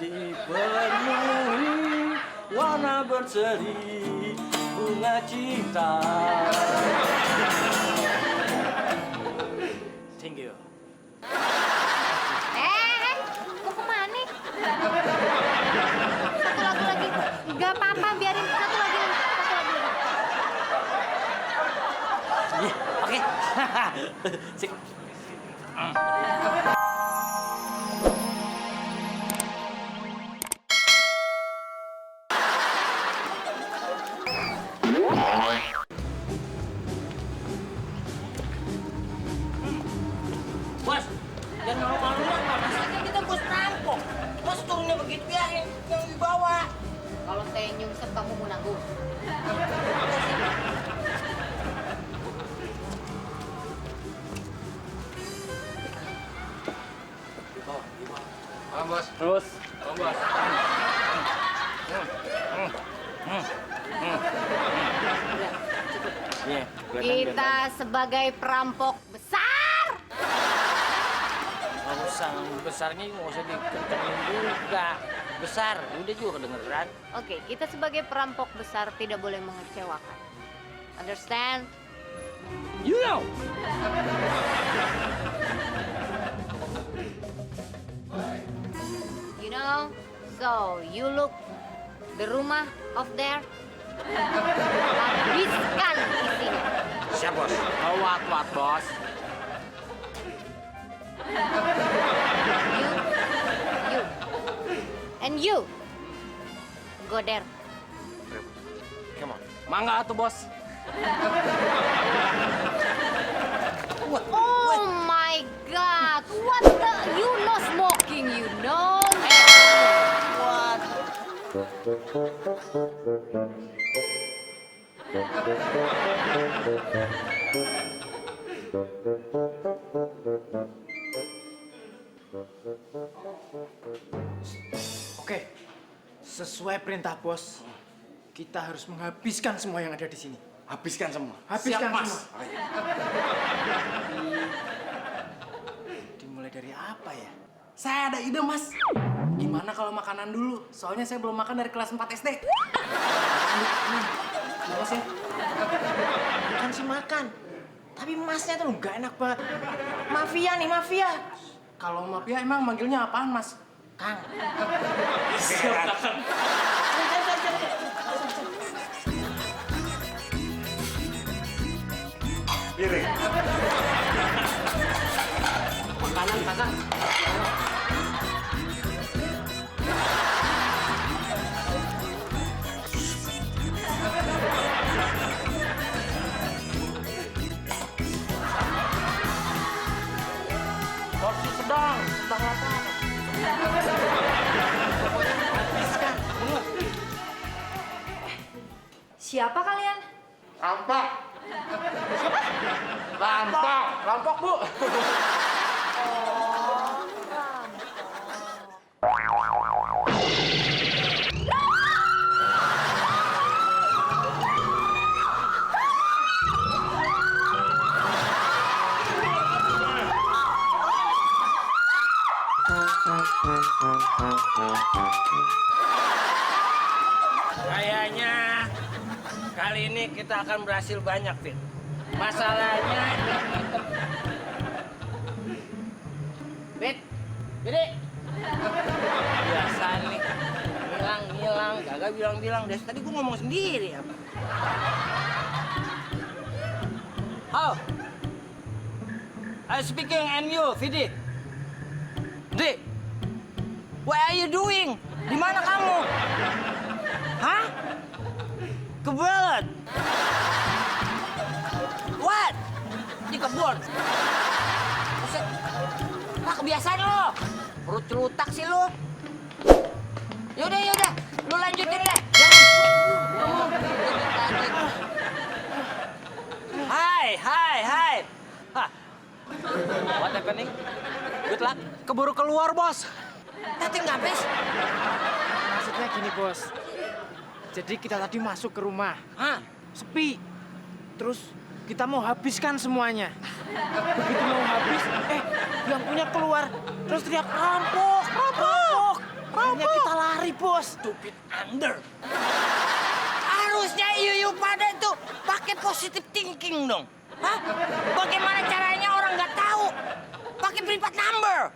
dipenuhi warna berseri bunga cinta. Thank you. Mau kemana? Satu lagu lagi. Gak apa-apa, biarin satu lagi. Iya, oke. Sip. Bos, jangan malu-maluan, Pak. Masalahnya kita bos perampok. Bos turunnya begitu ya, yang dibawa. Kalau saya nyungsep kamu mau nanggung. Bos. Terus. Bos. Iya, Kita sebagai perampok besar. nggak usah besarnya nggak usah dikencengin juga. Besar, udah juga kedengeran. Oke, kita sebagai perampok besar tidak boleh mengecewakan. Understand? You know. You know? So, you look the rumah of there. Habiskan isinya. Siap bos. Oh, what bos? You. And you. Go there. Come on. Mangga tuh bos. Oh my God! What the? You no smoking, you know? What? Oke, sesuai perintah bos, kita harus menghabiskan semua yang ada di sini. Habiskan semua. Habiskan Siap, Mas. semua. Dimulai dari apa ya? Saya ada ide, Mas. Gimana kalau makanan dulu? Soalnya saya belum makan dari kelas 4 SD. Mas ya? Bukan sih makan. Tapi masnya tuh nggak enak banget. Mafia nih, mafia. Kalau mafia emang manggilnya apaan, Mas? Kang. Piring. Makanan kakak. Porsi sedang lapar. Habiskan. Siapa kalian? Rampok. Rampok. Rampok, Bu. Kayaknya kali ini kita akan berhasil banyak, Fit. Masalahnya Fit, Fit. Biasa nih, ngilang, kagak bilang-bilang. Dari tadi gua ngomong sendiri apa? Oh, I'm speaking and you, Vidi. Di, what are you doing? Di mana kamu? Hah? Kebelet. What? Di kebun. Buset. Ah, kebiasaan lo. Perut celutak sih lo. Yaudah. Lu lanjutin deh. Hai. Hah. What happening? Good luck. Keburu keluar, bos. Nanti nggak habis. Maksudnya gini, bos. Jadi kita tadi masuk ke rumah, Hah? sepi. Terus kita mau habiskan semuanya. Begitu mau habis, yang punya keluar. Terus teriak, rampok. Akhirnya kita lari, Bos. Stupid under. Harusnya you pada tuh pakai positive thinking dong. Hah? Bagaimana caranya orang nggak tahu? Pakai privat number.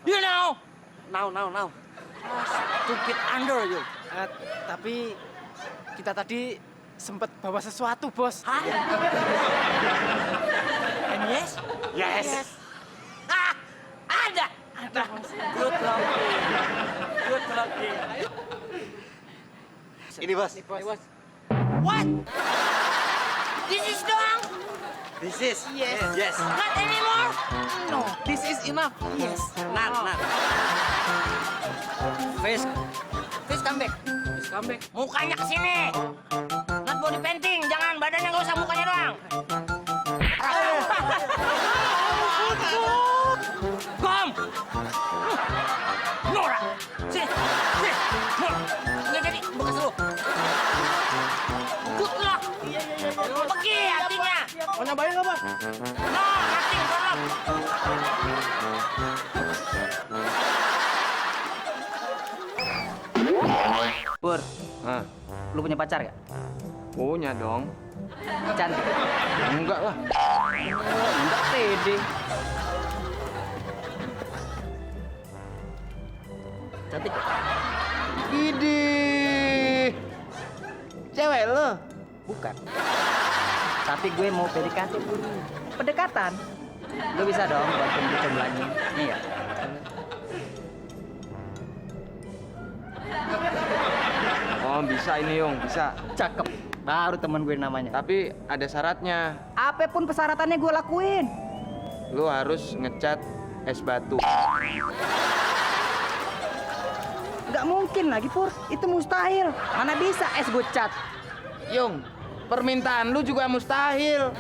You know? Now. Stupid under you. Tapi kita tadi sempat bawa sesuatu, Bos. Hah? And yes? Yes. Ah, ada. Good lucky. Ini, Bos. What? This is doang? This is. Yes. Not anymore? No, this is enough. Yes. Nah. Fish come back. Mukanya ke sini. Not body painting, jangan badannya nggak usah, mukanya doang. Kom. Nora. Sini. Nora. Nggak jadi, bekas lu. Good luck. Pergi hatinya. Mau nyobain nggak, Bos? No, nothing, tolong. Pur, lu punya pacar gak? Punya dong. Cantik? Enggak lah. Enggak pede. Cantik gak? Idih. Cewek lo. Bukan. Tapi gue mau PDKT Pur. Pendekatan. Lu bisa dong bantuin gue comblanyin. Iya. Oh bisa ini Yung, bisa. Cakep. Baru temen gue namanya. Tapi ada syaratnya. Apapun persyaratannya gue lakuin. Lu harus ngecat es batu. Gak mungkin lagi Pur. Itu mustahil. Mana bisa es gue cat. Yung, permintaan lu juga mustahil.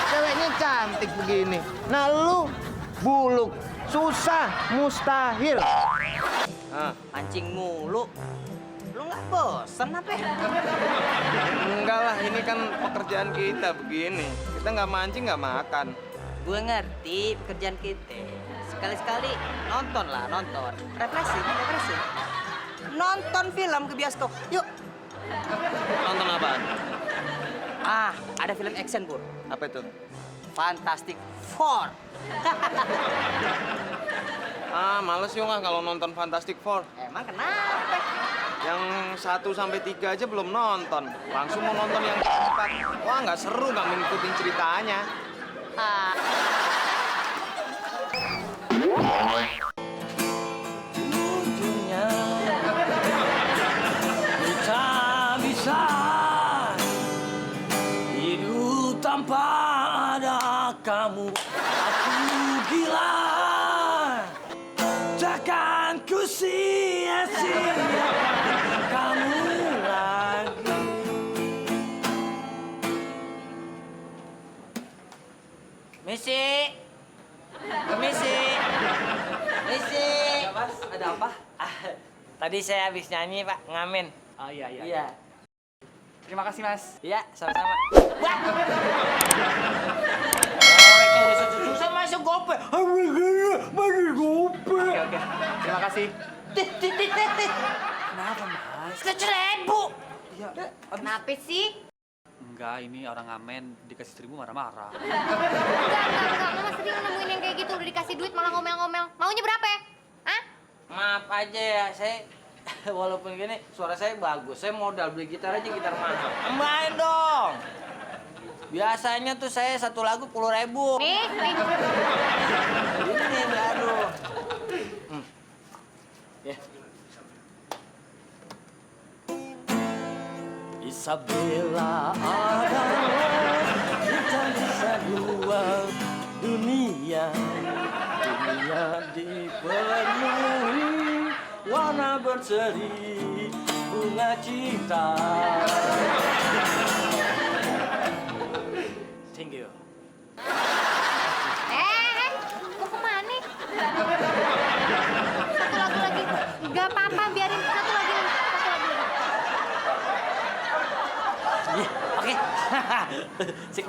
Ceweknya cantik begini. Nah lu buluk, susah, mustahil. Mancing mulu. Lu nggak bosan apa? Enggak lah, ini kan pekerjaan kita begini. Kita nggak mancing nggak makan. Gue ngerti pekerjaan kita. Sekali-sekali nonton. Refreshing. Nonton film ke bioskop. Yuk. Nonton apaan? Ada film action, Pur. Apa itu? Fantastic Four. Males Yung kalau nonton Fantastic Four. Emang kenapa? Yang 1 sampai 3 aja belum nonton. Langsung mau nonton yang keempat. Wah, nggak seru, nggak ngikutin ceritanya. Ujungnya tak bisa hidup tanpa ada kamu. Aku gila, takkan ku sia-siakan kamu lagi. Misi. Mas, ada apa? Tadi saya habis nyanyi, Pak, ngamen. Oh iya. Iya. Terima kasih Mas. Iya, sama-sama. Wah! Orang kayak susah masuk gope. Masuk gope. Oke. Terima kasih. Kenapa, Mas? 100.000. Iya. Kenapa sih? Enggak, ini orang ngamen dikasih 1.000 marah-marah. Enggak. Mama sering nemuin yang kayak gitu. Udah dikasih duit malah ngomel-ngomel. Maunya berapa ya? Hah? Maaf aja ya, saya walaupun gini suara saya bagus. Saya modal beli gitar aja, gitar mahal. Tambahin dong. Biasanya tuh saya satu lagu 10.000. Nih. Ini baru. Ya. Isabella adalah kita bisa dua dunia dipenuhi warna berseri bunga cinta. Thank you. Mau kemana? Satu lagu lagi. Gak apa-apa, biarin satu lagi. Oke. Sip.